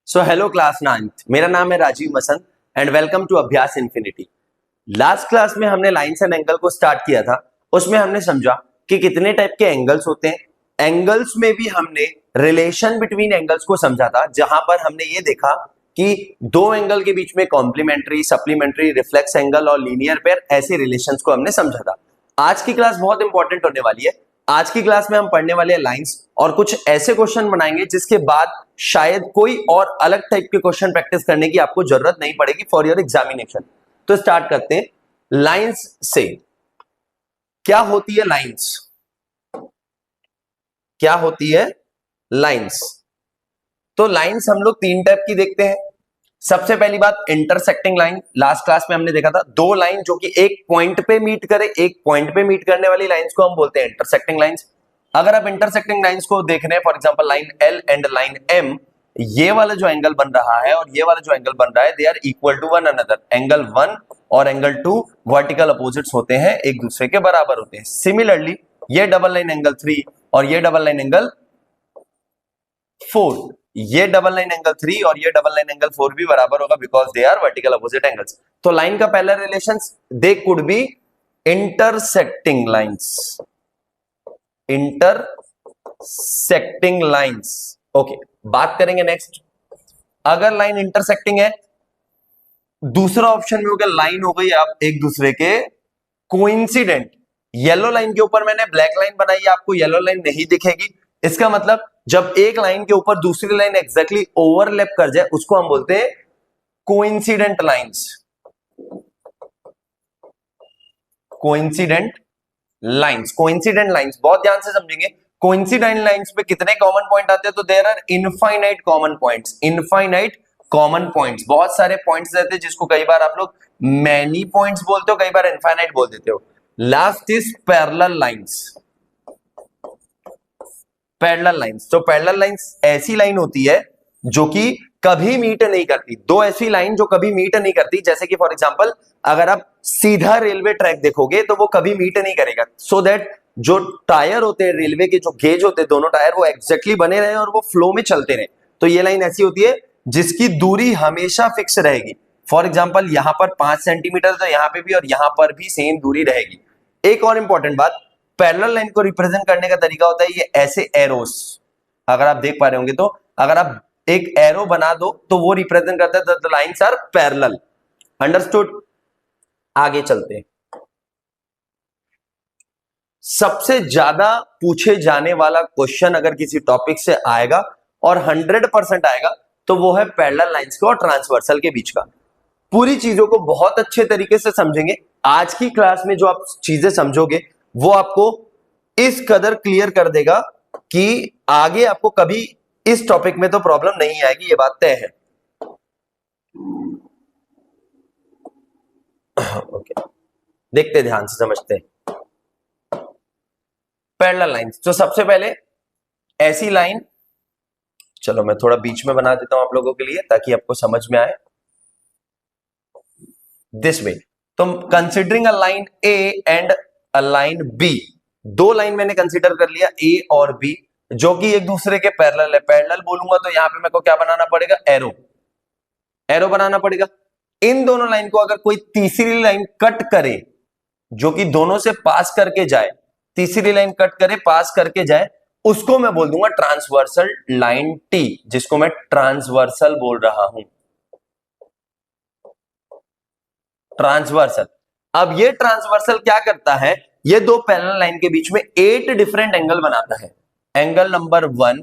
So hello class 9th, मेरा नाम है Rajeev Masand and welcome to Abhyas Infinity. Last class में हमने लाइंस एंड एंगल को स्टार्ट किया था। उसमें हमने समझा कि कितने टाइप के एंगल्स होते हैं। एंगल्स में भी हमने रिलेशन बिटवीन एंगल्स को समझा था, जहां पर हमने ये देखा कि दो एंगल के बीच में कॉम्प्लीमेंट्री, सप्लीमेंट्री, रिफ्लेक्स एंगल और लीनियर पेयर, ऐसे रिलेशंस को हमने समझा था। आज की क्लास बहुत इंपॉर्टेंट होने वाली है। आज की क्लास में हम पढ़ने वाले हैं लाइंस और कुछ ऐसे क्वेश्चन बनाएंगे जिसके बाद शायद कोई और अलग टाइप के क्वेश्चन प्रैक्टिस करने की आपको जरूरत नहीं पड़ेगी फॉर योर एग्जामिनेशन। तो स्टार्ट करते हैं लाइंस से। क्या होती है लाइंस? क्या होती है लाइंस? तो लाइंस हम लोग तीन टाइप की देखते हैं। सबसे पहली बात इंटरसेक्टिंग लाइन। लास्ट क्लास में हमने देखा था दो लाइन जो कि एक पॉइंट पे मीट करे, एक पॉइंट पे मीट करने वाली लाइंस को हम बोलते हैं इंटरसेक्टिंग लाइंस। अगर आप इंटरसेक्टिंग लाइंस को देख रहे हैं, for example line L and line M, ये वाला जो एंगल बन रहा है और ये वाला जो एंगल बन रहा है, they are equal to one another. Angle 1 और एंगल 2 वर्टिकल अपोजिट्स होते हैं, एक दूसरे के बराबर होते हैं। सिमिलरली ये डबल लाइन एंगल 3 और ये डबल लाइन एंगल 4, ये डबल लाइन एंगल 3 और ये डबल लाइन एंगल 4 भी बराबर होगा, because they are vertical opposite angles. तो लाइन का पहला relations, they could be intersecting lines. Intersecting lines. Okay, बात करेंगे नेक्स्ट। अगर लाइन इंटरसेक्टिंग है, दूसरा ऑप्शन में हो गया लाइन हो गई आप एक दूसरे के कोइंसिडेंट। येलो लाइन के ऊपर मैंने ब्लैक लाइन बनाई है, आपको येलो लाइन नहीं दिखेगी। इसका मतलब जब एक लाइन के ऊपर दूसरी लाइन एग्जैक्टली ओवरलैप कर जाए, उसको हम बोलते हैं coincident lines. Coincident lines, coincident lines बहुत ध्यान से समझेंगे। कोइंसिडेंट लाइंस पे कितने कॉमन पॉइंट आते हैं? तो there are infinite common points. Infinite common points, बहुत सारे पॉइंट्स रहते हैं जिसको कई बार आप लोग मैनी पॉइंट्स बोलते हो, कई बार इनफाइनाइट बोल देते हो। Last is parallel lines. Parallel lines, तो पैरेलल लाइंस ऐसी लाइन होती है जो कि कभी मीट नहीं करती। दो ऐसी लाइन जो कभी मीट नहीं करती, जैसे कि फॉर एग्जांपल अगर आप सीधा रेलवे ट्रैक देखोगे तो वो कभी मीट नहीं करेगा, सो दैट जो टायर होते हैं रेलवे के, जो गेज होते हैं दोनों टायर, वो एग्जैक्टली बने रहे और वो फ्लो में चलते रहे। तो ये लाइन ऐसी होती है जिसकी दूरी हमेशा फिक्स रहेगी। फॉर एग्जाम्पल यहां पर 5 सेंटीमीटर, तो यहां पे भी और यहां पर भी सेम दूरी रहेगी। एक और इंपॉर्टेंट बात, पैरेलल लाइन को रिप्रेजेंट करने का तरीका होता है ये ऐसे एरोस। अगर आप देख पा रहे होंगे तो अगर आप एक एरो बना दो तो वो रिप्रेजेंट करता है the lines are parallel. Understood? आगे चलते हैं। सबसे ज्यादा पूछे जाने वाला क्वेश्चन अगर किसी टॉपिक से आएगा और 100% आएगा तो वो है पैरेलल लाइंस के और ट्रांसवर्सल के बीच का। पूरी चीजों को बहुत अच्छे तरीके से समझेंगे। आज की क्लास में जो आप चीजें समझोगे वो आपको इस कदर क्लियर कर देगा कि आगे आपको कभी इस टॉपिक में तो प्रॉब्लम नहीं आएगी, ये बात तय है। ओके, देखते ध्यान से समझते हैं पैरेलल लाइंस। तो सबसे पहले ऐसी लाइन, चलो मैं थोड़ा बीच में बना देता हूं आप लोगों के लिए ताकि आपको समझ में आए। दिस वे, तो considering a line A and a line B, दो लाइन मैंने कंसीडर कर लिया ए और बी जो कि एक दूसरे के पैरेलल है। पैरेलल बोलूंगा तो यहां पे मेरे को क्या बनाना पड़ेगा? एरो। एरो बनाना पड़ेगा। इन दोनों लाइन को अगर कोई तीसरी लाइन कट करे जो कि दोनों से पास करके जाए, तीसरी लाइन कट करे पास करके जाए, उसको मैं बोल दूंगा ट्रांसवर्सल लाइन टी, जिसको मैं ट्रांसवर्सल बोल रहा हूं। ट्रांसवर्सल। अब ये ट्रांसवर्सल क्या करता है? ये दो पैरेलल लाइन के बीच में 8 डिफरेंट एंगल बनाता है। Angle number 1,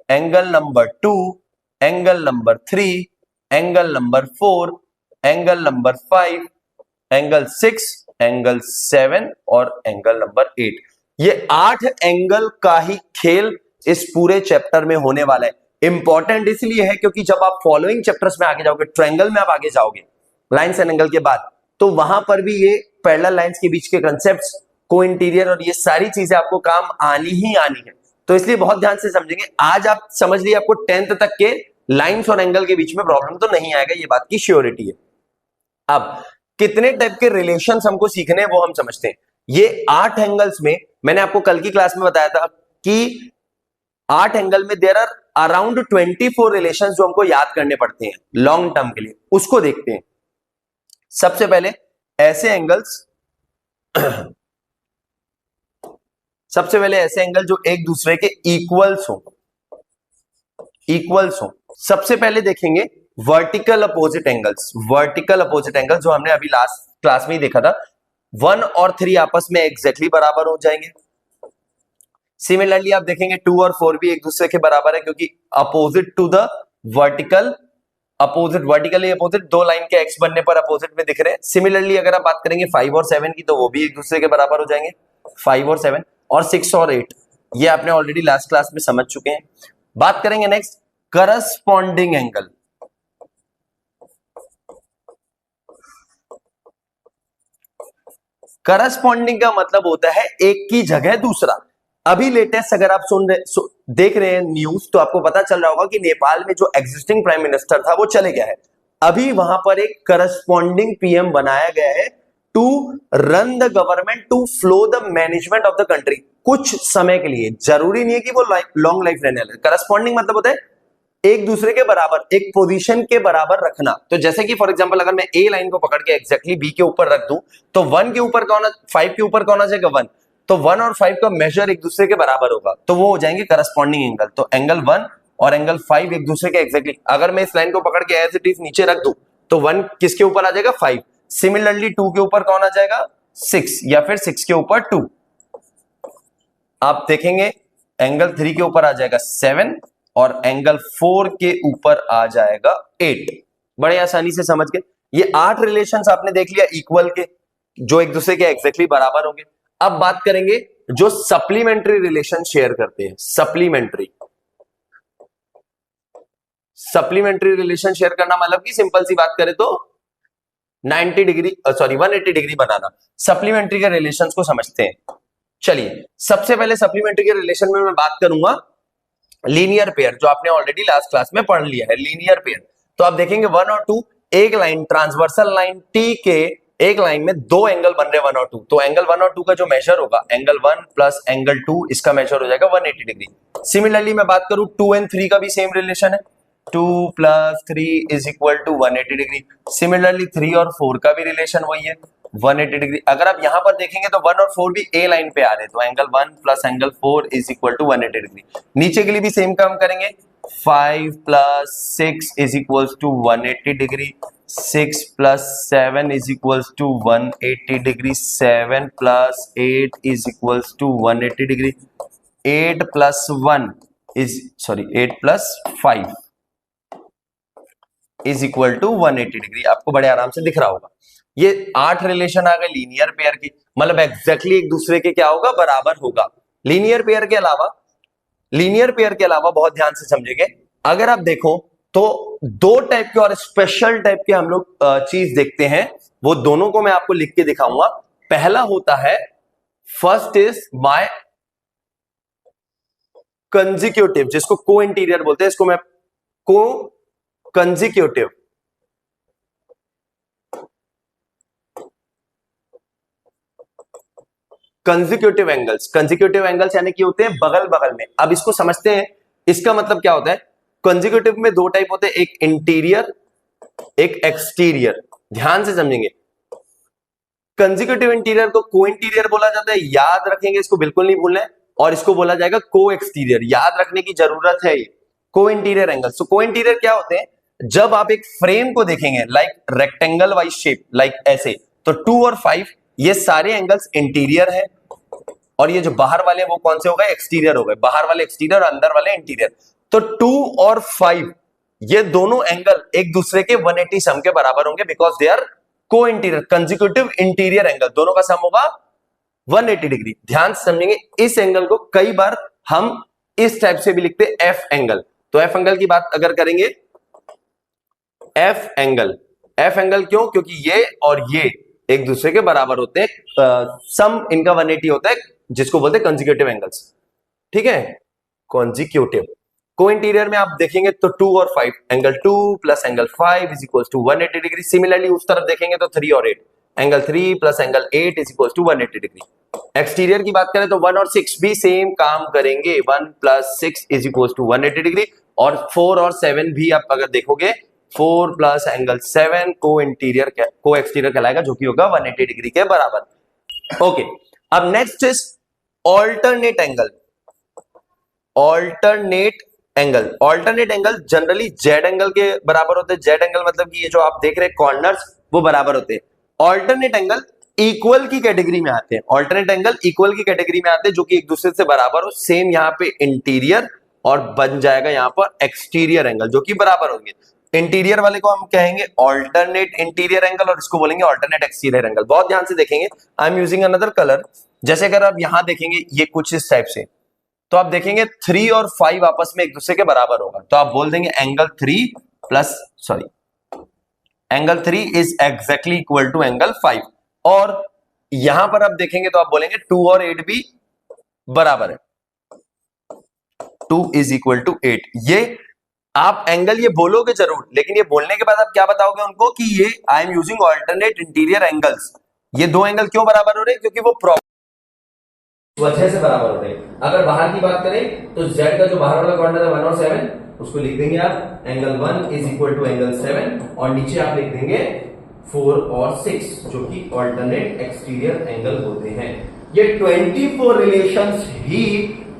angle number 2, angle number 3, angle number 4, angle number 5, angle 6, angle 7 और एंगल नंबर 8। ये 8 एंगल का ही खेल इस पूरे चैप्टर में होने वाला है। इंपॉर्टेंट इसलिए है क्योंकि जब आप फॉलोइंग चैप्टर्स में आगे जाओगे, ट्रायंगल में आप आगे जाओगे लाइंस एंड एंगल के बाद, तो वहां पर भी ये पैरेलल लाइंस के बीच के कंसेप्ट्स, को इंटीरियर और ये सारी चीजें आपको काम आनी ही आनी है। तो इसलिए बहुत ध्यान से समझेंगे। आज आप समझ लिए आपको 10th तक के लाइंस और एंगल के बीच में प्रॉब्लम तो नहीं आएगा, ये बात की श्योरिटी है। अब कितने टाइप के रिलेशंस हमको सीखने हैं वो हम समझते हैं। ये 8 एंगल्स में मैंने आपको कल की क्लास में बताया था कि 8 एंगल में देयर आर अराउंड 24 रिलेशंस जो हमको याद करने पड़ते हैं लॉन्ग टर्म के लिए, उसको देखते हैं। सबसे पहले ऐसे एंगल्स सबसे पहले ऐसे एंगल जो एक दूसरे के इक्वल्स हो, सबसे पहले देखेंगे vertical opposite angles. Vertical opposite angle जो हमने अभी लास्ट क्लास में ही देखा था, 1 और 3 आपस में एग्जैक्टली बराबर हो जाएंगे। सिमिलरली आप देखेंगे 2 और 4 भी एक दूसरे के बराबर है, क्योंकि opposite to the vertical, vertically opposite, दो लाइन के एक्स बनने पर अपोजिट में दिख रहे हैं। सिमिलरली अगर आप बात करेंगे 5 और 7 की, तो वो भी एक दूसरे के बराबर हो जाएंगे, 5 और 7, और 6 और 8, ये आपने ऑलरेडी लास्ट क्लास में समझ चुके हैं। बात करेंगे नेक्स्ट करस्पॉन्डिंग एंगल। करस्पॉन्डिंग का मतलब होता है एक की जगह दूसरा। अभी लेटेस्ट अगर आप देख रहे हैं न्यूज, तो आपको पता चल रहा होगा कि नेपाल में जो एग्जिस्टिंग प्राइम मिनिस्टर था वो चले गया है। अभी वहां पर एक करस्पॉन्डिंग पीएम बनाया गया है to run the government, to flow the management of the country, कुछ समय के लिए। जरूरी नहीं है कि वो लॉन्ग लाइफ रहने वाले। करस्पॉन्डिंग मतलब होता है एक दूसरे के बराबर, एक पोजीशन के बराबर रखना। तो जैसे कि फॉर एग्जांपल अगर मैं ए लाइन को पकड़ के एग्जैक्टली बी के ऊपर रख दूं, तो 1 के ऊपर कौन, 5 के ऊपर कौन आ जाएगा, 1। तो 1 और 5 का मेजर एक दूसरे के बराबर होगा, तो वो हो जाएंगे करस्पॉन्डिंग एंगल। तो एंगल 1 और एंगल 5 एक दूसरे के एग्जैक्टली, अगर मैं इस लाइन को पकड़ के एज इट इज नीचे रख दूं, तो 1 किसके ऊपर आ जाएगा, 5। सिमिलरली 2 के ऊपर कौन आ जाएगा, 6, या फिर 6 के ऊपर 2। आप देखेंगे एंगल 3 के ऊपर आ जाएगा 7, और एंगल 4 के ऊपर आ जाएगा 8। बड़े आसानी से समझ गए। ये 8 रिलेशंस आपने देख लिया इक्वल के, जो एक दूसरे के एग्जैक्टली बराबर होंगे। अब बात करेंगे जो सप्लीमेंट्री रिलेशन शेयर करते हैं। सप्लीमेंट्री रिलेशन शेयर करना मतलब कि सिंपल सी बात करें तो 180 डिग्री बनाना। सप्लीमेंट्री के रिलेशंस को समझते हैं। चलिए सबसे पहले सप्लीमेंट्री के रिलेशन में मैं बात करूंगा लीनियर पेयर, जो आपने ऑलरेडी लास्ट क्लास में पढ़ लिया है, लीनियर पेयर। तो आप देखेंगे 1 और 2, एक लाइन ट्रांसवर्सल लाइन टी के एक लाइन में दो एंगल बन रहे 1 और 2, तो एंगल 1 और 2 का जो मेजर होगा, एंगल 1 प्लस एंगल 2, इसका मेजर हो जाएगा 180 डिग्री। सिमिलरली मैं बात करूं 2 एंड 3 का भी सेम रिलेशन है, 2 plus 3 is equal to 180 degree. Similarly 3 और 4 का भी रिलेशन वही है, 180 डिग्री। अगर आप यहां पर देखेंगे तो 1 और 4 भी ए लाइन पे आ रहे हैं, तो angle 1 plus angle 4 is equal to 180 degree. नीचे के लिए भी सेम काम करेंगे, 5 plus 6 is equal to 180 degree, 6 plus 7 is equal to 180 degree, 7 plus 8 is equal to 180 degree, 8 plus 5 is equal to 180 degree. आपको बड़े आराम से दिख रहा होगा। ये 8 रिलेशन आ गए लीनियर पेयर की, मतलब एग्जैक्टली एक दूसरे के क्या होगा, बराबर होगा। लीनियर पेयर के अलावा बहुत ध्यान से समझेंगे, अगर आप देखो तो दो टाइप के और स्पेशल टाइप के हम लोग चीज देखते हैं, वो दोनों को मैं आपको लिख के दिखाऊंगा। पहला होता है, फर्स्ट इज माय कंजिक्यूटिव, जिसको को इंटीरियर बोलते हैं, इसको मैं को कंजिक्यूटिव। कंजिक्यूटिव एंगल्स यानी कि होते हैं बगल बगल में। अब इसको समझते हैं, इसका मतलब क्या होता है। कंजिक्यूटिव में दो टाइप होते हैं, एक इंटीरियर एक एक्सटीरियर। ध्यान से समझेंगे, कंजिक्यूटिव इंटीरियर को को इंटीरियर बोला जाता है, याद रखेंगे, इसको बिल्कुल नहीं भूलना है। और इसको बोला जाएगा को एक्सटीरियर, याद रखने की जरूरत है। ये को इंटीरियर एंगल्स। तो को इंटीरियर क्या होते हैं, जब आप एक फ्रेम को देखेंगे like rectangle wise shape, like ऐसे, तो 2 और 5 ये सारे एंगल्स इंटीरियर है, और ये जो बाहर वाले वो कौन से हो गए, एक्सटीरियर हो गए। बाहर वाले एक्सटीरियर और अंदर वाले इंटीरियर। तो 2 और 5 ये दोनों एंगल एक दूसरे के 180 सम के बराबर होंगे, बिकॉज दे आर को इंटीरियर। कंजिक्यूटिव इंटीरियर एंगल, दोनों का सम होगा 180 डिग्री। ध्यान से समझेंगे, इस एंगल को कई बार हम इस टाइप से भी लिखते हैं, एफ एंगल। तो एफ एंगल की बात अगर करेंगे, एफ एंगल क्यों, क्योंकि ये और ये एक दूसरे के बराबर होते हैं, सम इनका 180 होता है, जिसको बोलते हैं कंजिक्यूटिव एंगल्स। ठीक है, कंजिक्यूटिव। को इंटीरियर में आप देखेंगे तो 2 और 5, angle 2 plus angle 5 is equal to 180 degree. Similarly उस तरफ देखेंगे तो 3 और 8, angle 3 plus angle 8 is equal to 180 degree. Exterior की बात करें तो 1 और 6 भी सेम काम करेंगे, 1 plus 6 is equal to 180 degree, और 4 और 7 भी आप अगर देखोगे 4 प्लस एंगल 7 को एक्सटीरियर कहलाएगा, जो कि होगा 180 डिग्री के बराबर। ओके, अब next is alternate angle. Alternate angle generally Z angle के बराबर होते हैं। जेड एंगल मतलब कि ये जो आप देख रहे हैं कॉर्नर्स वो बराबर होते हैं। ऑल्टरनेट एंगल इक्वल की कैटेगरी में आते हैं। ऑल्टरनेट एंगल इक्वल की कैटेगरी में आते हैं, जो कि एक दूसरे से बराबर हो। सेम यहां पे इंटीरियर और बन जाएगा यहां पर एक्सटीरियर एंगल, जो कि बराबर होंगे। इंटीरियर वाले को हम कहेंगे ऑल्टरनेट इंटीरियर एंगल और इसको बोलेंगे ऑल्टरनेट एक्सटीरियर एंगल। बहुत ध्यान से देखेंगे, I am using another colour. जैसे अगर आप यहां देखेंगे ये कुछ इस टाइप से, तो आप देखेंगे 3 और 5 आपस में एक दूसरे के बराबर होगा, तो आप बोल देंगे angle 3 is exactly equal to angle 5। और यहां पर आप देखेंगे तो आप बोलेंगे 2 और 8 भी बराबर है, 2 इज इक्वल टू 8। ये आप एंगल ये बोलोगे जरूर, लेकिन ये बोलने के बाद आप क्या बताओगे उनको कि ये I am using alternate interior angles. ये दो एंगल क्यों बराबर हो रहे हैं? क्योंकि वो वजह से बराबर हो रहे हैं। अगर बाहर की बात करें तो z का जो बाहर वाला कॉर्नर है 1 और 7, उसको लिख देंगे आप angle 1 is equal to angle 7, और नीचे आप लिख देंगे 4 और 6, जो कि ऑल्टरनेट एक्सटीरियर एंगल होते हैं। ये 24 रिलेशंस ही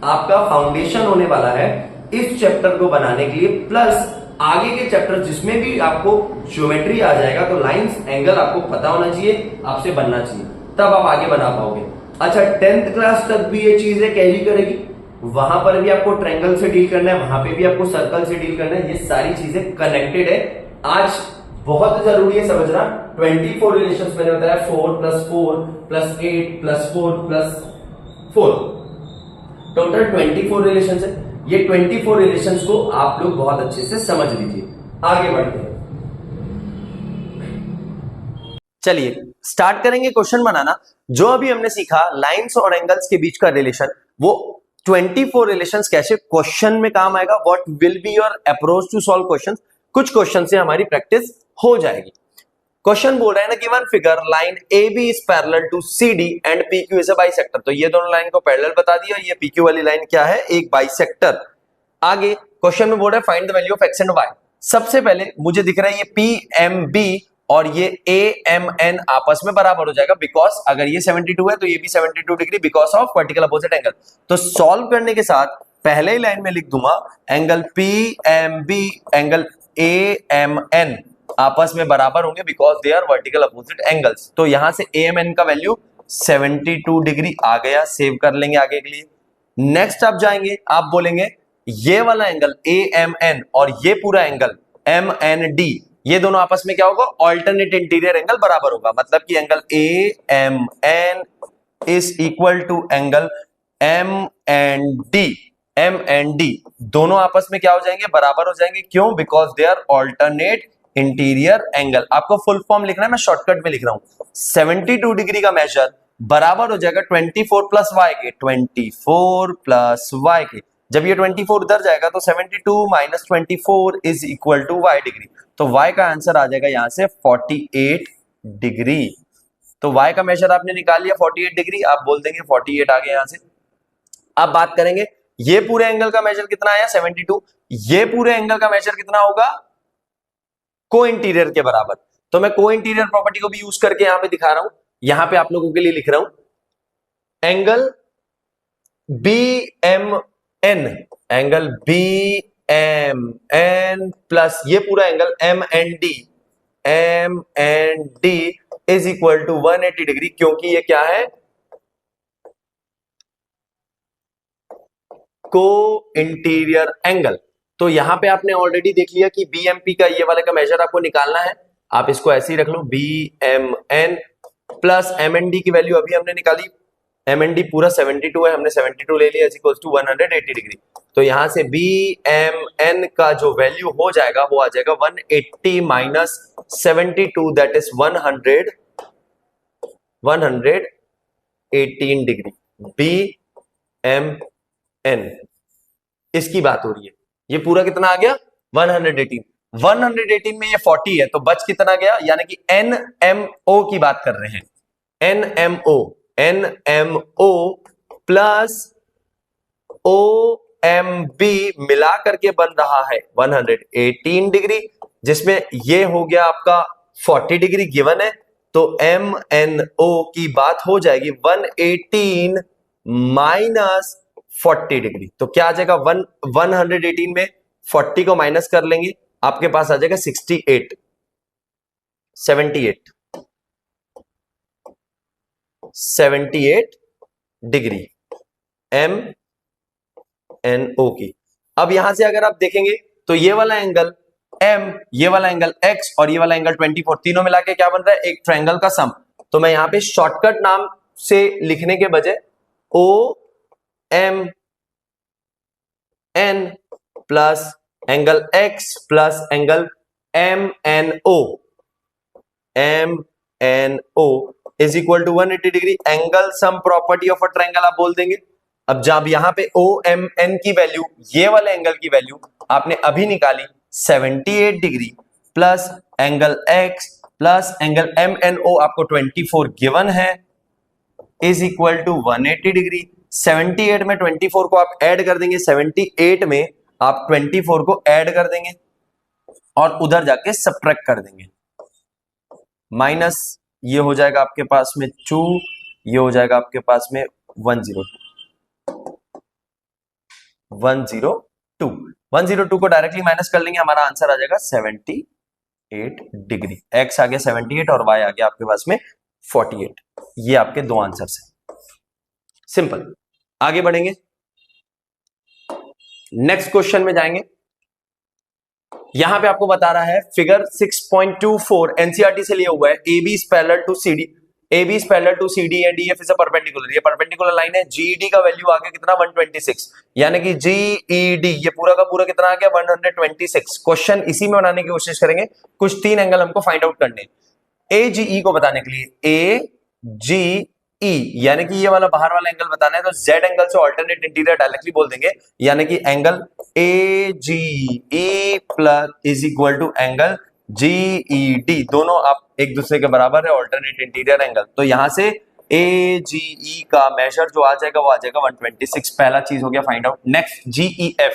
आपका फाउंडेशन होने वाला है इस चैप्टर को बनाने के लिए, प्लस आगे के चैप्टर जिसमें भी आपको ज्योमेट्री आ जाएगा तो लाइंस एंगल आपको पता होना चाहिए, आपसे बनना चाहिए, तब आप आगे बना पाओगे। अच्छा, 10th क्लास तक भी ये चीजें कैरी करेगी, वहां पर भी आपको ट्रायंगल से डील करना है, वहां पे भी आपको सर्कल से डील करना है। ये सारी चीजें कनेक्टेड है। आज बहुत जरूरी है समझना, 24 रिलेशंस मैंने बताया, 4 plus 4 plus 8 plus 4 plus 4, total 24 relations है। ये 24 रिलेशंस को आप लोग बहुत अच्छे से समझ लीजिए। आगे बढ़ते हैं, चलिए स्टार्ट करेंगे क्वेश्चन बनाना। जो अभी हमने सीखा लाइंस और एंगल्स के बीच का रिलेशन, वो 24 रिलेशंस कैसे क्वेश्चन में काम आएगा, what will be your approach to solve question. कुछ क्वेश्चन से हमारी प्रैक्टिस हो जाएगी। क्वेश्चन बोल रहा है ना, given figure line A B is parallel to C D and P Q is a bisector. तो ये दोनों लाइन को पैरेलल बता दिया, ये पी क्यू वाली लाइन क्या है, एक बाइसेक्टर। आगे क्वेश्चन में बोल रहा है find the value of X and Y. सबसे पहले मुझे दिख रहा है ये पी एम बी और ये ए एम एन आपस में बराबर हो जाएगा, बिकॉज अगर ये 72 है तो ये भी 72 degree, because of vertical opposite angle. तो सॉल्व करने के साथ पहले ही लाइन में लिख दूंगा angle P M B angle A M N आपस में बराबर होंगे, because they are vertical opposite angles. तो यहां से ए एम एन का वैल्यू 72 डिग्री आ गया, सेव कर लेंगे आगे के लिए। नेक्स्ट आप जाएंगे, आप बोलेंगे ये वाला एंगल ए एम एन और ये पूरा एंगल एम एन डी, ये दोनों आपस में क्या होगा, ऑल्टरनेट इंटीरियर एंगल बराबर होगा। मतलब कि angle A M N is equal to angle M and D. M and D दोनों आपस में क्या हो जाएंगे, बराबर हो जाएंगे। क्यों? Because they are alternate interior angle. आपको फुल फॉर्म लिखना है, मैं शॉर्टकट में लिख रहा हूं। 72 डिग्री का मेजर बराबर हो जाएगा 24 प्लस वाई के, 24 प्लस वाई के। जब ये 24 उधर जाएगा तो 72 minus 24 is equal to Y degree. तो y का आंसर आ जाएगा यहां से 48 डिग्री। तो y का मेजर आपने निकाल लिया 48 डिग्री, आप बोल देंगे 48 आ गया यहां से। अब बात करेंगे ये पूरे एंगल का मेजर कितना आया 72, ये पूरे एंगल का मेजर कितना होगा को इंटीरियर के बराबर। तो मैं को इंटीरियर प्रॉपर्टी को भी यूज करके यहां पे दिखा रहा हूं, यहां पे आप लोगों के लिए लिख रहा हूं angle B M N, angle B M N plus ये पूरा angle M N D is equal to 180 degree, क्योंकि ये क्या है, को इंटीरियर एंगल। तो यहां पे आपने ऑलरेडी देख लिया कि बीएमपी का ये वाले का मेजर आपको निकालना है। आप इसको ऐसे ही रख लो, B M N plus M N D की वैल्यू अभी हमने निकाली, एम एन डी पूरा 72 है, हमने 72 ले लिया इज इक्वल टू 180 डिग्री। तो यहां से बी एम एन का जो वैल्यू हो जाएगा वो आ जाएगा 180 minus 72, that is 118 degree. B M N इसकी बात हो रही है, ये पूरा कितना आ गया 118। 118 में ये 40 है, तो बच कितना गया, यानी कि NMO की बात कर रहे हैं, NMO प्लस OMB मिला करके बन रहा है 118 डिग्री, जिसमें ये हो गया आपका 40 डिग्री गिवन है, तो MNO की बात हो जाएगी 118 माइनस 40 डिग्री। तो क्या आ जाएगा, 118 में 40 को माइनस कर लेंगे, आपके पास आ जाएगा 78 डिग्री MNO की। अब यहां से अगर आप देखेंगे तो ये वाला एंगल M, ये वाला एंगल X और ये वाला एंगल 24, तीनों मिला के क्या बन रहा है, एक ट्रायंगल का सम। तो मैं यहां पे शॉर्टकट नाम से लिखने के बजाय OMN plus angle X plus angle MNO is equal to 180 degree, angle sum property of a triangle आप बोल देंगे। अब जब यहां पे OMN की वैल्यू, ये वाले एंगल की वैल्यू आपने अभी निकाली 78 degree plus angle X plus angle MNO आपको 24 गिवन है, इज इक्वल टू 180 डिग्री। 78 में 24 को आप ऐड कर देंगे, 78 में आप 24 को ऐड कर देंगे और उधर जाके सब्ट्रैक्ट कर देंगे, माइनस ये हो जाएगा आपके पास में 2, ये हो जाएगा आपके पास में 102 को डायरेक्टली माइनस कर लेंगे, हमारा आंसर आ जाएगा 78 डिग्री। एक्स आ गया 78 और वाई आ गया आपके पास में 48। ये आपके दो आंसर्स हैं, सिंपल। आगे बढ़ेंगे, नेक्स्ट क्वेश्चन में जाएंगे। यहां पे आपको बता रहा है फिगर 6.24 एनसीईआरटी से लिया हुआ है, AB is parallel to CD, AB is parallel to CD and EF is a perpendicular। ये परपेंडिकुलर लाइन है, GED का वैल्यू आ गया कितना 126, यानी कि GED ये पूरा का पूरा कितना आ गया 126। क्वेश्चन इसी में बनाने की कोशिश करेंगे, कुछ 3 एंगल हमको फाइंड आउट करने। AGE को बताने के लिए AGE यानी कि ये वाला बाहर वाला एंगल बताना है, तो Z एंगल से ऑल्टरनेट इंटीरियर डायरेक्टली बोल देंगे, यानी कि angle AGE plus is equal to angle GED, दोनों आप एक दूसरे के बराबर है, ऑल्टरनेट इंटीरियर एंगल। तो यहां से AGE का मेजर जो आ जाएगा वो आ जाएगा 126, पहला चीज हो गया find out. Next GEF,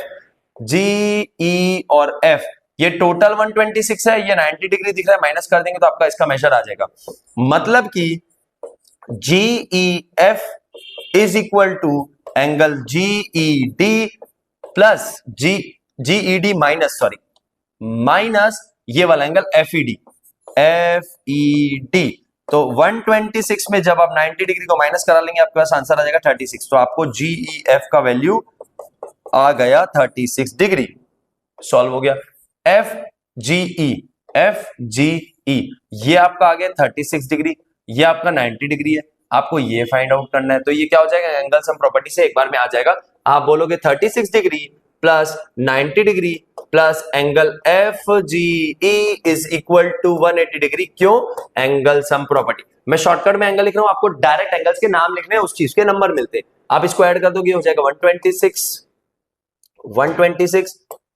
GE और F ये टोटल 126 है, ये 90 डिग्री दिख रहा है, माइनस कर देंगे तो आपका इसका मेजर आ जाएगा, मतलब कि GEF is equal to angle GED plus GED minus ये वाला एंगल FED। तो 126 में जब आप 90 डिग्री को माइनस करा लेंगे आपके पास आंसर आ जाएगा 36। तो आपको GEF का वैल्यू आ गया 36 डिग्री, सॉल्व हो गया। FGE ये आपका आ गया 36 डिग्री, ये आपका 90 डिग्री है, आपको ये फाइंड आउट करना है। तो ये क्या हो जाएगा, एंगल सम प्रॉपर्टी से एक बार में आ जाएगा। आप बोलोगे 36 degree plus 90 degree plus angle FGE is equal to 180 degree. क्यों, एंगल सम प्रॉपर्टी। मैं शॉर्टकट में एंगल लिख रहा हूं, आपको डायरेक्ट एंगल्स के नाम लिखने हैं, उस चीज के नंबर मिलते हैं। आप इसको ऐड कर दोगे हो जाएगा 126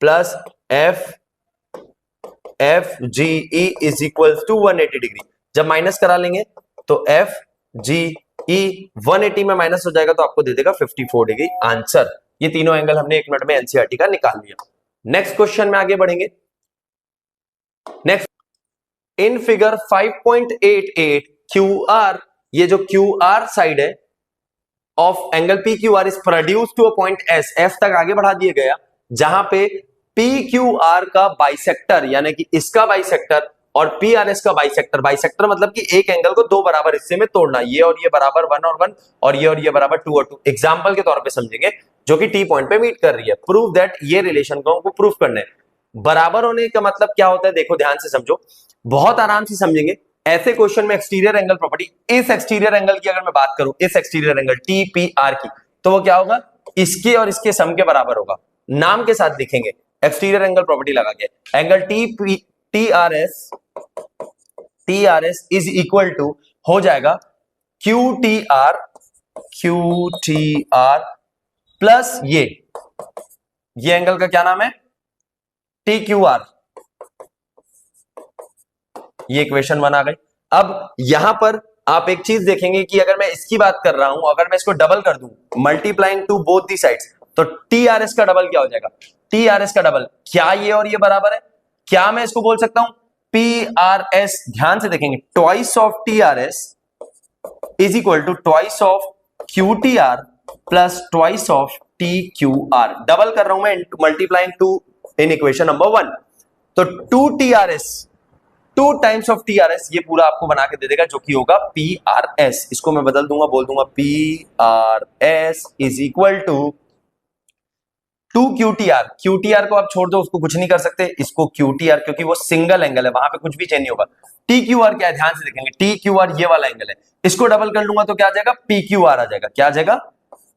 plus FGE is equal to 180 degree. जब माइनस करा लेंगे तो FGE 180 में माइनस हो जाएगा तो आपको दे देगा 54 डिग्री आंसर। ये तीनों एंगल हमने 1 मिनट में एनसीईआरटी का निकाल लिया। नेक्स्ट क्वेश्चन में आगे बढ़ेंगे। नेक्स्ट, इन फिगर 5.88 QR, ये जो QR साइड है of angle PQR is produce to a point S, F तक आगे बढ़ा दिया गया, जहां पे PQR का बाइसेक्टर यानी कि इसका बाइसेक्टर और PRS का बाइसेक्टर मतलब कि एक एंगल को दो बराबर हिस्से में तोड़ना, ये और ये बराबर 1 और 1 और ये बराबर 2 और 2, एग्जांपल के तौर पे समझेंगे, जो कि T पॉइंट पे मीट कर रही है। प्रूव दैट, ये रिलेशन को हमको प्रूफ करना है। बराबर होने का मतलब क्या होता है, देखो ध्यान से समझो, बहुत आराम से समझेंगे। ऐसे क्वेश्चन में एक्सटीरियर एंगल प्रॉपर्टी, इस एक्सटीरियर एंगल की अगर मैं बात करूं, इस एक्सटीरियर एंगल TPR की, तो वो क्या होगा, इसके और इसके सम के बराबर होगा। नाम के साथ लिखेंगे, एक्सटीरियर एंगल प्रॉपर्टी लगा के, angle TRS is equal to हो जाएगा QTR प्लस ये एंगल का क्या नाम है, TQR, ये इक्वेशन 1 आ गई। अब यहां पर आप एक चीज देखेंगे कि अगर मैं इसकी बात कर रहा हूं, अगर मैं इसको डबल कर दूं, multiplying to both the sides, तो TRS का डबल क्या हो जाएगा? TRS का डबल, क्या ये और ये बराबर है? क्या मैं इसको बोल सकता हूं PRS? ध्यान से देखेंगे, twice of TRS is equal to twice of QTR plus twice of TQR। Double कर रहा हूं मैं, multiplying two in equation number 1। तो 2TRS, 2 टाइम्स ऑफ TRS, ये पूरा आपको बना के दे देगा, जो कि होगा PRS। इसको मैं बदल दूंगा, बोल दूंगा PRS is equal to 2QTR। QTR को आप छोड़ दो, उसको कुछ नहीं कर सकते, इसको QTR, क्योंकि वो सिंगल एंगल है, वहां पे कुछ भी चेंज नहीं होगा। TQR क्या है, ध्यान से देखेंगे, TQR ये वाला एंगल है, इसको डबल कर लूंगा तो क्या आ जाएगा? PQR आ जाएगा। क्या आ जाएगा?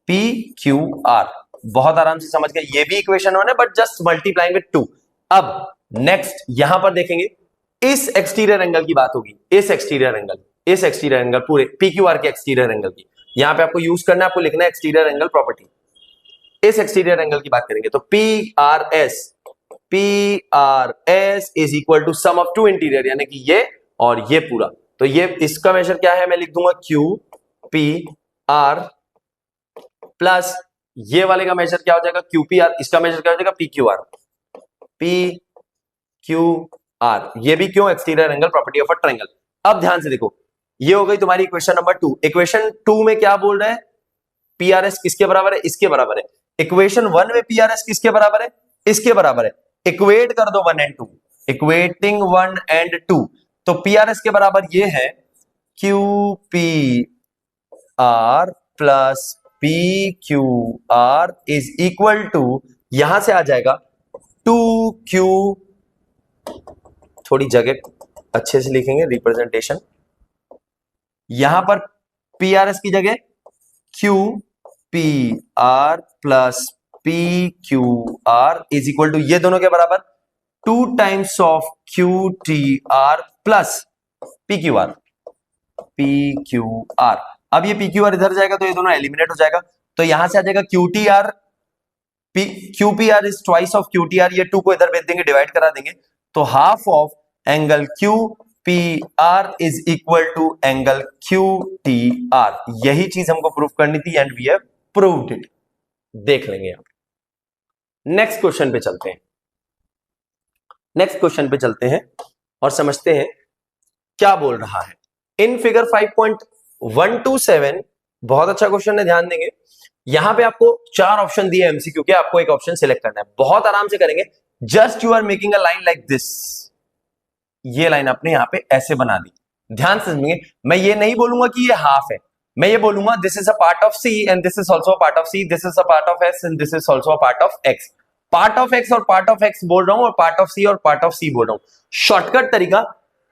PQR। बहुत आराम से समझ गए, ये भी इक्वेशन 1 है, बट जस्ट मल्टीप्लाइंग विद 2। अब नेक्स्ट यहां पर देखेंगे, इस एक्सटीरियर एंगल की बात होगी, इस एक्सटीरियर एंगल पूरे PQR के एक्सटीरियर एंगल की, यहां पे आपको यूज करना है, आपको लिखना है एक्सटीरियर एंगल प्रॉपर्टी। इस एक्सटीरियर एंगल की बात करेंगे तो PRS is equal to sum of two interior, यानी कि ये और ये पूरा। तो ये इसका मेजर क्या है, मैं लिख दूंगा QPR प्लस ये वाले का मेजर क्या हो जाएगा? QPR। इसका मेजर क्या हो जाएगा? PQR। ये भी क्यों? Exterior angle property of a triangle. अब ध्यान से देखो, ये हो गई तुम्हारी इक्वेशन नंबर 2। इक्वेशन 2 में क्या बोल रहे हैं? PRS किसके बराबर है? इसके बराबर है। इक्वेशन 1 में PRS किसके बराबर है? इसके बराबर है। इक्वेट कर दो 1 एंड 2, इक्वेटिंग 1 एंड 2, तो PRS के बराबर ये है QPR plus PQR is equal to, यहां से आ जाएगा 2Q, थोड़ी जगह अच्छे से लिखेंगे रिप्रेजेंटेशन, यहां पर PRS की जगह QPR plus PQR is equal to, ये दोनों के बराबर 2 times of QTR plus PQR। अब ये PQR इधर जाएगा तो ये दोनों एलिमिनेट हो जाएगा, तो यहां से आ जाएगा QPR is twice of QTR, ये 2 को इधर भेज देंगे, डिवाइड करा देंगे, तो half of angle QPR is equal to angle QTR। यही चीज हमको प्रूव करनी थी and we have proved it. देख लेंगे आप। नेक्स्ट क्वेश्चन पे चलते हैं और समझते हैं क्या बोल रहा है। इन फिगर 5.127, बहुत अच्छा क्वेश्चन है, ध्यान देंगे। यहां पे आपको 4 ऑप्शन दिए MCQ के, आपको एक ऑप्शन सिलेक्ट करना है, बहुत आराम से करेंगे। Just you are making a line like this, ये लाइन आपने यहां पे ऐसे बना दी, ध्यान से समझिए। मैं ये नहीं बोलूंगा कि ये हाफ है, मैं ये बोलूंगा this is a part of C and this is also a part of C, this is a part of S and this is also a part of X। Part of X और part of X बोल रहा हूं, और part of C और part of C बोल रहा हूं। Shortcut तरीका,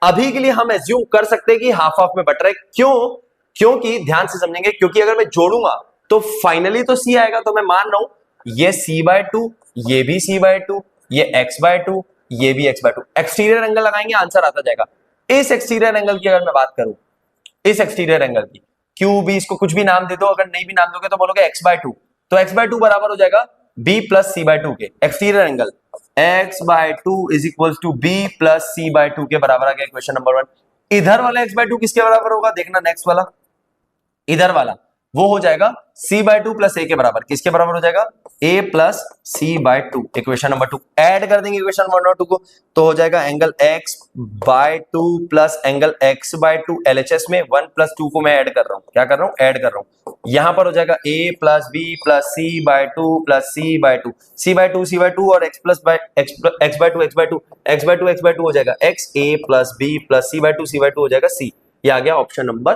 अभी के लिए हम एज्यूम कर सकते हैं कि हाफ हाफ में बट रहा है। क्यों? क्योंकि ध्यान से समझेंगे, क्योंकि अगर मैं जोड़ूंगा तो फाइनली तो C आएगा, तो मैं मान रहा हूं ये C/2, ये भी C/2, ये X/2, ये भी X/2। एक्सटीरियर एंगल लगाएंगे, आंसर आता जाएगा। इस एक्सटीरियर एंगल की अगर मैं बात करूं, इस एक्सटीरियर एंगल की QB, इसको कुछ भी नाम दे दो, अगर नहीं भी नाम दोगे तो बोलोगे X/2, तो X/2 बराबर हो जाएगा B प्लस C/2 के। Exterior angle X/2 is equal to B plus C/2 के बराबर आ गया इक्वेशन नंबर 1। इधर वाला X/2 किसके बराबर होगा? देखना नेक्स्ट वाला, इधर वाला वो हो जाएगा C/2 प्लस A के बराबर। किसके बराबर हो जाएगा? A plus C/2। Equation number 2 add कर देंगे इक्वेशन नंबर 2 को, तो हो जाएगा angle X/2 plus angle X/2। LHS में 1 प्लस 2 को मैं ऐड कर रहा हूं, क्या कर रहा हूं? ऐड कर रहा हूं। यहां पर हो जाएगा A plus B plus C/2 plus C/2, C/2 और X प्लस X/2 हो जाएगा X, A plus B plus C/2 हो जाएगा C। ये आ गया ऑप्शन नंबर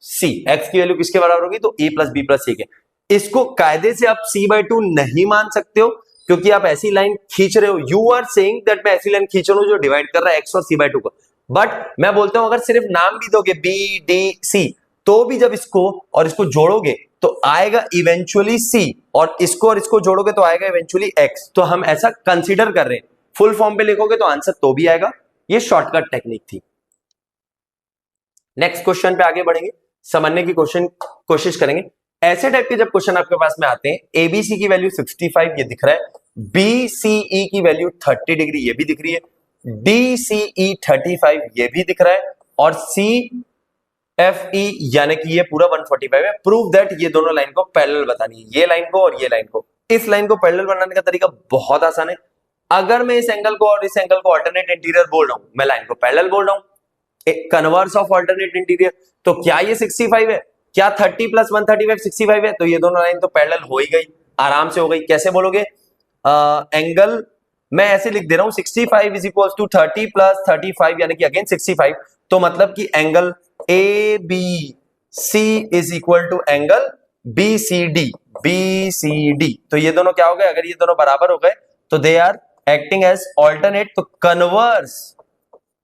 C। X की वैल्यू किसके बराबर होगी? तो A plus B plus C के। इसको कायदे से आप C/2 नहीं मान सकते हो, क्योंकि आप ऐसी लाइन खींच रहे हो। यू आर सेइंग दैट मैं ऐसी लाइन खींच रहा हूं जो डिवाइड कर रहा है X और C/2 को, बट मैं बोलता हूं अगर सिर्फ नाम भी दोगे B D C, तो भी जब इसको और इसको जोड़ोगे तो आएगा इवेंचुअली C, और इसको जोड़ोगे तो आएगा इवेंचुअली X। तो हम ऐसा कंसीडर कर रहे हैं, फुल फॉर्म पे लिखोगे तो आंसर तो भी आएगा। ये शॉर्टकट टेक्निक थी। नेक्स्ट क्वेश्चन पे आगे बढ़ेंगे, समझने की कोशिश करेंगे। ऐसे टाइप के जब क्वेश्चन आपके पास में आते हैं, ABC की वैल्यू 65 ये दिख रहा है, BCE की वैल्यू 30 डिग्री ये भी दिख रही है, DCE 35 ये भी दिख रहा है, और CFE यानी कि ये पूरा 145 है। प्रूव दैट ये दोनों लाइन को पैरेलल बतानी है, ये लाइन को और ये लाइन को। इस लाइन को पैरेलल बनाने का तरीका बहुत आसान है। अगर मैं इस एंगल को और इस एंगल को अल्टरनेट इंटीरियर बोल रहा हूं, मैं लाइन को पैरेलल बोल रहा हूं, कन्वर्स ऑफ अल्टरनेट इंटीरियर, तो क्या ये 65 है? क्या 30 प्लस 135 65 है? तो ये दोनों लाइन तो पैरेलल हो ही गई, आराम से हो गई। कैसे बोलोगे? एंगल मैं ऐसे लिख दे रहा हूं, 65 इज इक्वल टू 30 प्लस 35 यानी कि अगेन 65, तो मतलब कि angle ABC is equal to angle BCD। तो ये दोनों क्या हो गए? अगर ये दोनों बराबर हो गए तो they are acting as alternate. तो converse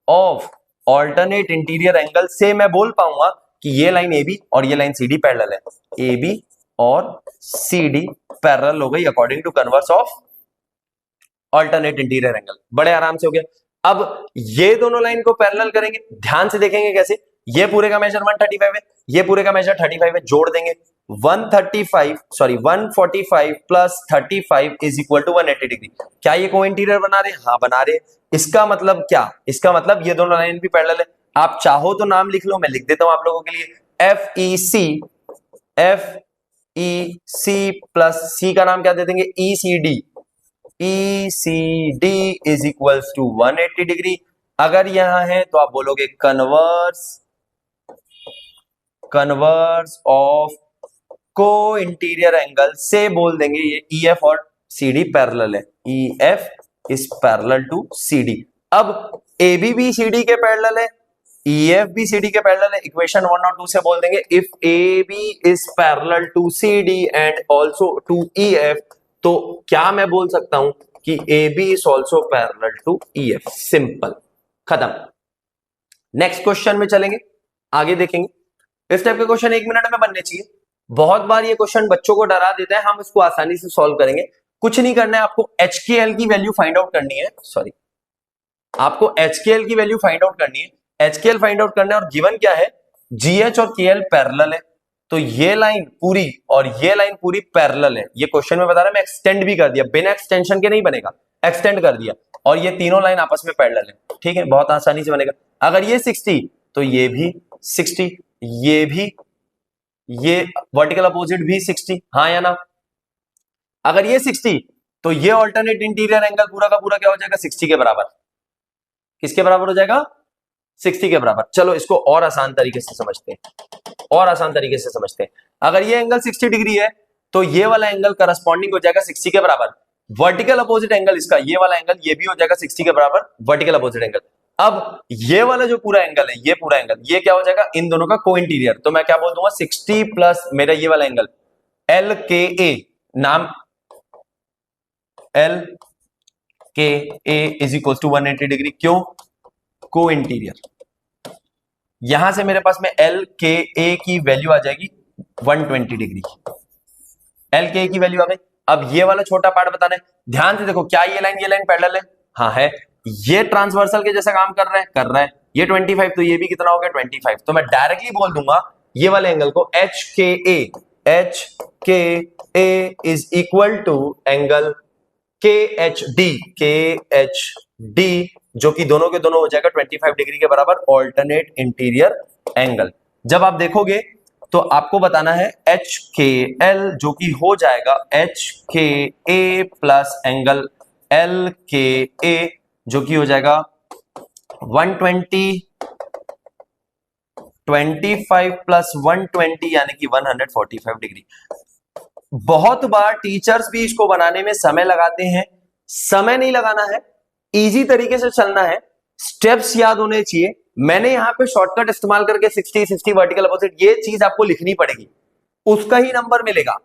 of alternate interior angle से मैं बोल पाऊंगा कि ये लाइन AB और ये लाइन CD पैरेलल है। AB और CD पैरेलल हो गई according to converse of alternate interior angle. बड़े आराम से हो गया। अब ये दोनों लाइन को पैरेलल करेंगे, ध्यान से देखेंगे कैसे। ये पूरे का मेजर 135 है, ये पूरे का मेजर 35 है, जोड़ देंगे 145 plus 35 is equal to 180 degree. क्या ये को इंटीरियर बना रहे? हाँ बना रहे। इसका मतलब क्या? इसका मतलब ये दोनों लाइन भी पैरेलल है। आप चाहो तो नाम लिख लो, मैं लिख देता हूं आप लोगों के लिए, FEC प्लस C का नाम क्या दे देंगे? ECD is equals to 180 degree. अगर यहां है तो आप बोलोगे converse of co-interior angle से बोल देंगे ये EF और CD पैरेलल है। EF is parallel to CD। अब AB भी CD के पैरेलल है, EF भी CD के पैरेलल है। इक्वेशन 1 और 2 से बोल देंगे if AB is parallel to CD and also to EF, तो क्या मैं बोल सकता हूं कि AB is also parallel to EF। Simple, खत्म। नेक्स्ट क्वेश्चन में चलेंगे, आगे देखेंगे। इस टाइप के क्वेश्चन 1 मिनट में बनने चाहिए। बहुत बार ये क्वेश्चन बच्चों को डरा देता है, हम इसको आसानी से सॉल्व करेंगे। कुछ नहीं करना है, आपको HKL की वैल्यू फाइंड आउट करनी है। सॉरी, आपको HKL की वैल्यू फाइंड आउट करनी है। HKL फाइंड आउट करना है और गिवन क्या है? GH और KL पैरेलल है, तो ये लाइन पूरी और ये लाइन पूरी पैरेलल है। ये क्वेश्चन में बता रहा है, मैं एक्सटेंड भी कर दिया, बिना एक्सटेंशन के नहीं बनेगा, एक्सटेंड कर दिया, और ये तीनों लाइन आपस में पैरेलल है। ठीक है, बहुत आसानी से बनेगा। अगर ये 60 तो ये भी 60, ये भी, ये वर्टिकल अपोजिट भी 60, हाँ या ना? अगर ये 60 तो ये ऑल्टरनेट इंटीरियर एंगल पूरा का पूरा क्या हो जाएगा? 60 के बराबर। किसके बराबर हो जाएगा? 60 के बराबर। चलो इसको और आसान तरीके से समझते हैं, और आसान तरीके से समझते हैं। अगर ये एंगल 60 डिग्री है तो ये वाला एंगल करस्पॉन्डिंग हो जाएगा 60 के बराबर। वर्टिकल अपोजिट एंगल इसका, ये वाला एंगल, ये भी हो जाएगा 60 के बराबर, वर्टिकल अपोजिट एंगल। अब ये वाला जो पूरा एंगल है, ये पूरा एंगल, ये क्या हो जाएगा? इन दोनों का को इंटीरियर। तो मैं क्या बोल दूंगा? 60 प्लस मेरा ये वाला एंगल LKA, नाम LKA is equal to 180 degree. क्यों? को इंटीरियर। यहां से मेरे पास में LKA की वैल्यू आ जाएगी 120 डिग्री। LKA की वैल्यू आ गई। अब ये वाला छोटा पार्ट बताना है, ध्यान से देखो। क्या ये लाइन पैरेलल है? हाँ है। ये ट्रांसवर्सल के जैसा काम कर रहा है? कर रहा है। ये 25, तो ये भी कितना हो गया? 25। तो मैं डायरेक्टली बोल दूंगा ये वाले एंगल को HKA is equal to angle KHD, जो कि दोनों के दोनों हो जाएगा 25 डिग्री के बराबर, ऑल्टरनेट इंटीरियर एंगल। जब आप देखोगे तो आपको बताना है HKL, जो कि हो जाएगा HKA प्लस एंगल LKA, जो कि हो जाएगा 120, 25 प्लस 120 यानी कि 145 डिग्री। बहुत बार टीचर्स भी इसको बनाने में समय लगाते हैं। समय नहीं लगाना है, इजी तरीके से चलना है, स्टेप्स याद होने चाहिए। मैंने यहां पे शॉर्टकट इस्तेमाल करके 60 वर्टिकल अपोजिट, ये चीज आपको लिखनी पड़ेगी, उसका ही नंबर मिलेगा।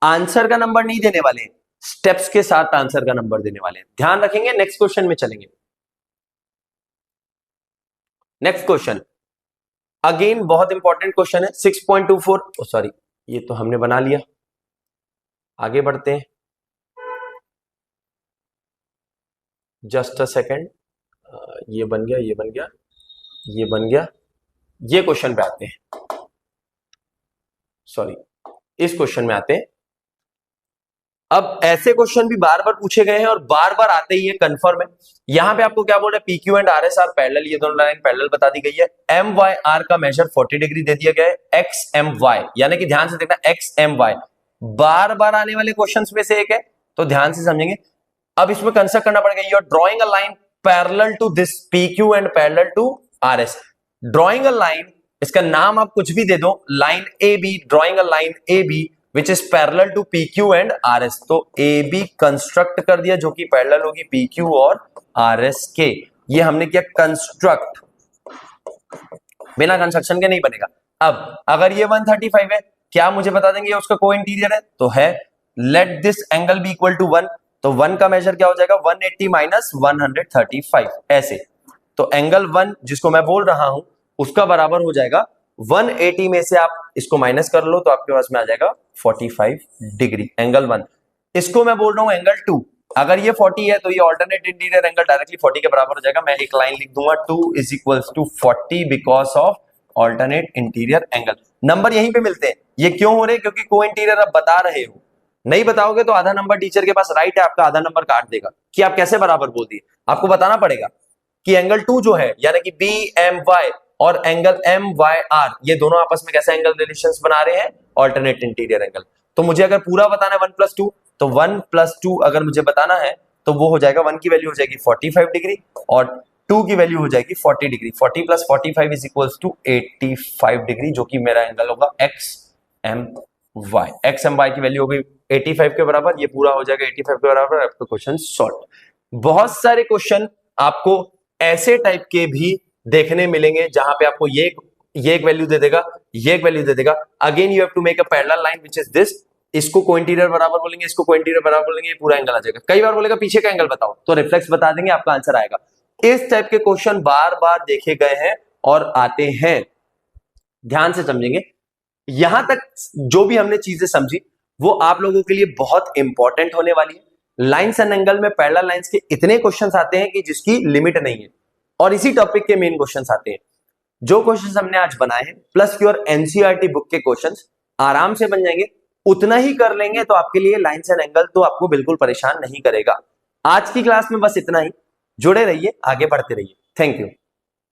आंसर का नंबर नहीं देने वाले, स्टेप्स के साथ आंसर का नंबर देने वाले हैं, ध्यान रखेंगे। नेक्स्ट क्वेश्चन में चलेंगे। नेक्स्ट क्वेश्चन अगेन बहुत इंपॉर्टेंट क्वेश्चन है, 6.24, सॉरी ये तो हमने बना लिया, आगे बढ़ते हैं। जस्ट अ सेकेंड, ये बन गया, ये बन गया, ये बन गया। ये क्वेश्चन पे आते हैं, सॉरी इस क्वेश्चन में आते हैं। अब ऐसे क्वेश्चन भी बार बार पूछे गए हैं और बार बार आते ही है, कंफर्म है। यहां पे आपको क्या बोल रहे हैं, PQ and RS are parallel, ये दोनों लाइन पैरेलल बता दी गई है। MYR का मेजर 40 डिग्री दे दिया गया है। XMY यानी कि ध्यान से देखना, XMY बार बार आने वाले क्वेश्चंस में से एक है, तो ध्यान से समझेंगे। अब इसमें कंस्ट्रक्ट करना पड़ेगा, you are drawing a line parallel to this PQ and parallel to RS। Drawing a line, इसका नाम आप कुछ भी दे दो, line AB, drawing a line AB which is parallel to PQ and RS। तो AB कंस्ट्रक्ट कर दिया जो कि पैरेलल होगी PQ और RS के, ये हमने किया कंस्ट्रक्ट, बिना कंस्ट्रक्शन के नहीं बनेगा। अब अगर ये 135 है, क्या मुझे बता देंगे ये उसका को इंटीरियर है, तो है let this angle be equal to 1, तो 1 का मेजर क्या हो जाएगा, 180 माइनस 135 ऐसे। तो एंगल 1 जिसको मैं बोल रहा हूं उसका बराबर हो जाएगा 180 में से आप इसको माइनस कर लो तो आपके पास में आ जाएगा 45 डिग्री, एंगल 1। इसको मैं बोल रहा हूं एंगल 2, अगर ये 40 है तो ये ऑल्टरनेट इंटीरियर एंगल डायरेक्टली 40 के बराबर हो जाएगा। मैं एक लाइन लिख दूंगा 2 is equals to 40 because of alternate interior angle. Number यहीं पे मिलते हैं, ये क्यों हो रहे हैं, क्योंकि को इंटीरियर आप बता रहे हो, नहीं बताओगे तो आधा नंबर टीचर के पास राइट है, आपका आधा नंबर काट देगा कि आप कैसे बराबर बोल दिए। आपको बताना पड़ेगा कि एंगल 2 जो है यानी कि BMY और एंगल MYR ये दोनों आपस में कैसे एंगल रिलेशंस बना रहे हैं, ऑल्टरनेट इंटीरियर एंगल। तो मुझे अगर पूरा बताना है 1 + 2, तो 1 + 2 अगर मुझे बताना है तो वो हो जाएगा, 1 की वैल्यू हो जाएगी 45 डिग्री और 2 की वैल्यू हो जाएगी 40 degree. 40 + 45 is equals to 85 degree, जो कि मेरा एंगल होगा XMY। XMY की वैल्यू होगी 85 के बराबर, ये पूरा हो जाएगा 85 के बराबर। आपका क्वेश्चन सॉल्व। बहुत सारे क्वेश्चन आपको ऐसे टाइप के भी देखने मिलेंगे जहां पे आपको ये एक वैल्यू दे देगा, ये एक वैल्यू दे देगा। Again you have to make a parallel line which is this, इसको कोइंटीरियर बराबर बोलेंगे, इसको कोइंटीरियर बराबर बोलेंगे, ये पूरा एंगल आ जाएगा। कई बार बोलेगा पीछे का एंगल बताओ, तो रिफ्लेक्स बता देंगे, आपका आंसर आएगा। इस टाइप के क्वेश्चन बार बार देखे गए हैं और आते हैं, ध्यान से समझेंगे। यहां तक जो भी हमने चीजें समझी वो आप लोगों के लिए बहुत इंपॉर्टेंट होने वाली है। लाइंस एंड एंगल में पैरेलल लाइंस के इतने क्वेश्चंस आते हैं कि जिसकी लिमिट नहीं है, और इसी टॉपिक के मेन क्वेश्चंस आते हैं। जो क्वेश्चंस हमने आज बनाए हैं प्लस योर एनसीईआरटी बुक के क्वेश्चंस आराम से बन जाएंगे, उतना ही कर लेंगे तो आपके लिए लाइंस एंड एंगल तो आपको बिल्कुल परेशान नहीं करेगा। आज की क्लास में बस इतना ही, जुड़े रहिए, आगे बढ़ते रहिए। Thank you.